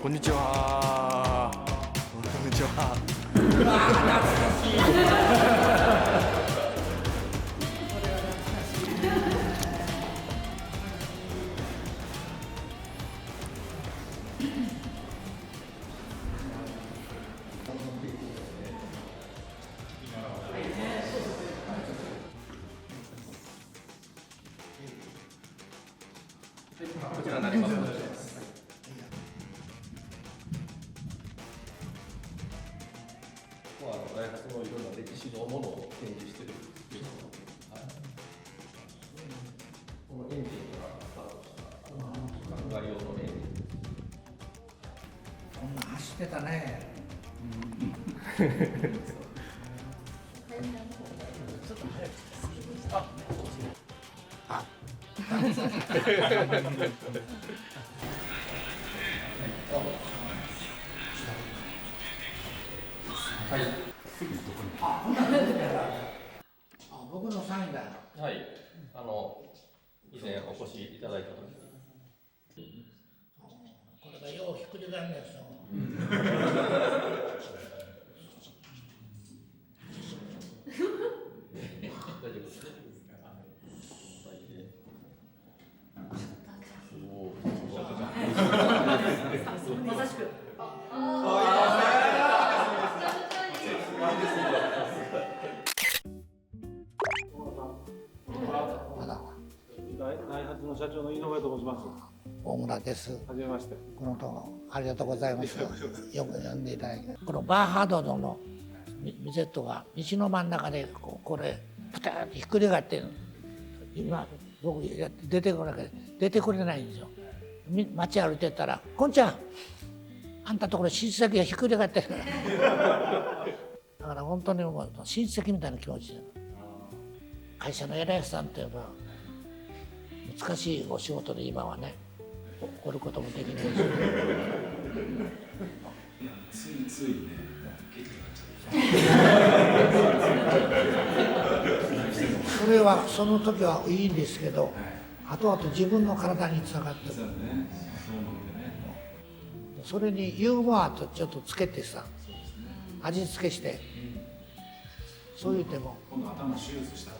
こんにちは。こんにちは。こちらになります。ダイハツのいろんな歴史のものを展示してるんですけど、このエンジンからスタートしたガリオのエンジン。こんな走ってたね。僕のサインだよ。はい、以前お越しいただいたときに。これがようひっくり返るんですよ。大丈夫ですね。まさしく。ダイハツの社長の井上と申します。大村です。はじめまして。このとありがとうございます。よく読んでいただいて。このバーハードのミゼットが道の真ん中でこれプタッとひっくり返って今僕出てこれないんですよ。街歩いてたら「こんちゃんあんたところ親戚がひっくり返ってる」だから本当にもう親戚みたいな気持ちで会社の偉いさんっていうのは難しいお仕事で今はねおることもできないしついねそれはその時はいいんですけど後々自分の体につながってるそれにユーモアとちょっとつけてさ味付けしてそう言っても今度頭手術した方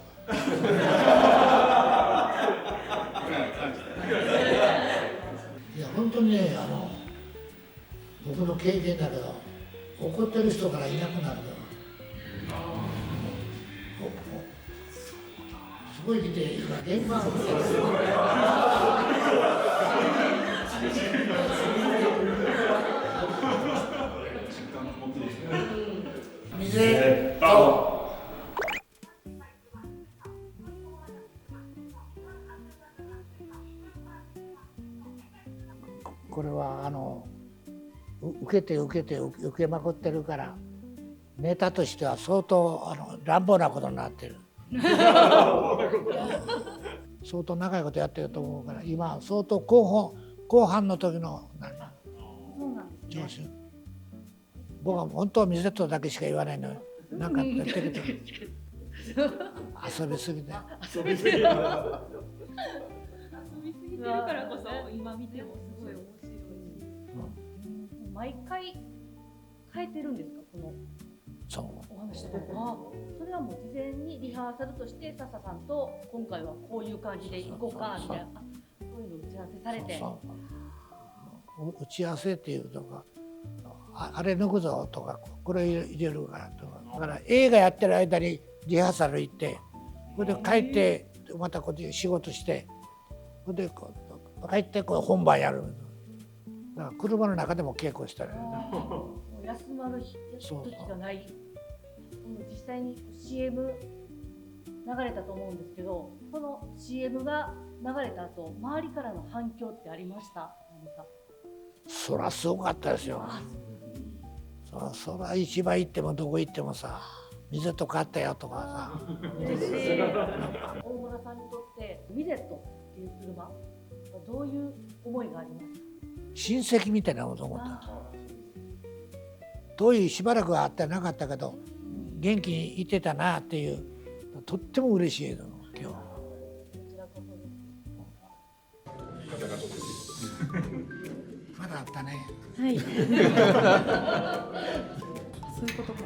いや本当にね僕の経験だけど怒ってる人からいなくなるからすごい来て今現場水とこれは受けまくってるからネタとしては相当乱暴なことになってる相当長いことやってると思うから今相当後半の時の調子僕は本当はミゼットだけしか言わないのよなんかやってると遊びすぎて遊びすぎてるからこそ今見てもすごい面白いし、毎回変えてるんですかこのそうお話とか。それはもう事前にリハーサルとして笹さんと今回はこういう感じでいこうかみたいなそういうの打ち合わせされて打ち合わせっていうとかあれ抜くぞとかこれ入れるからとかだから映画やってる間にリハーサル行ってそれで帰ってまたこっち仕事してそれで帰って本番やるだから車の中でも稽古したり休まる時がない実際に CM 流れたと思うんですけどその CM が流れた後周りからの反響ってありました？何かそらすごかったですよ。そら市場行ってもどこ行ってもさ水と買ったよとかさ嬉しい。大村さんにとってミゼットっていう車はどういう思いがありますか？親戚みたいなこと思った遠いしばらくは会ってなかったけど元気にいてたなっていうとっても嬉しいの今日まだったね。はい。そういうことか。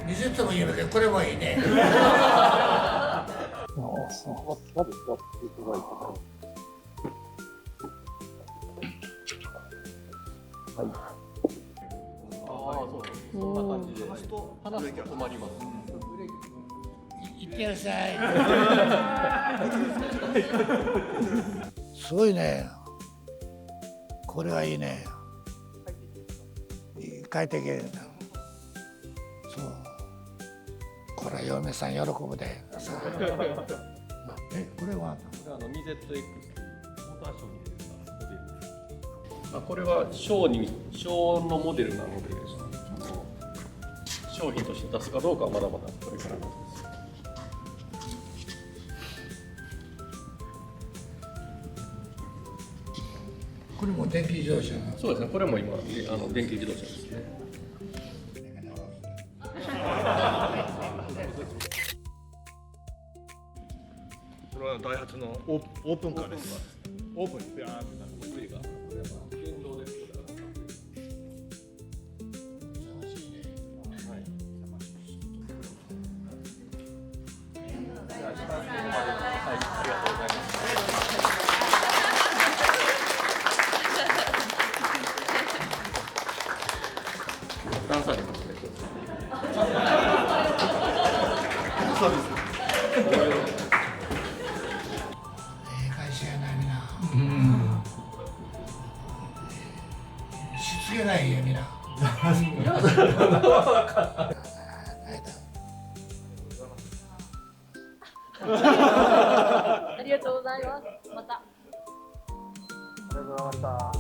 見せてもいいので、これもいいね。そんな感じで話すと止まります。いってらっしゃい。すごいね。これはいいね。快適。そう。これは嫁さん喜ぶで。これはこれはMZX というモーターショーに出てたモデルです。これはショーのモデルなので、商品として出すかどうかはまだまだこれからなんです。これも電気自動車。そうですね。これも今電気自動車ですね。これはダイハツのオープンカーです。オープンにビャーってなる。電動ですから。段差ありますね。そうです。会社やないみな。しつけないよみな。ありがとうございます。また。ありがとうございました。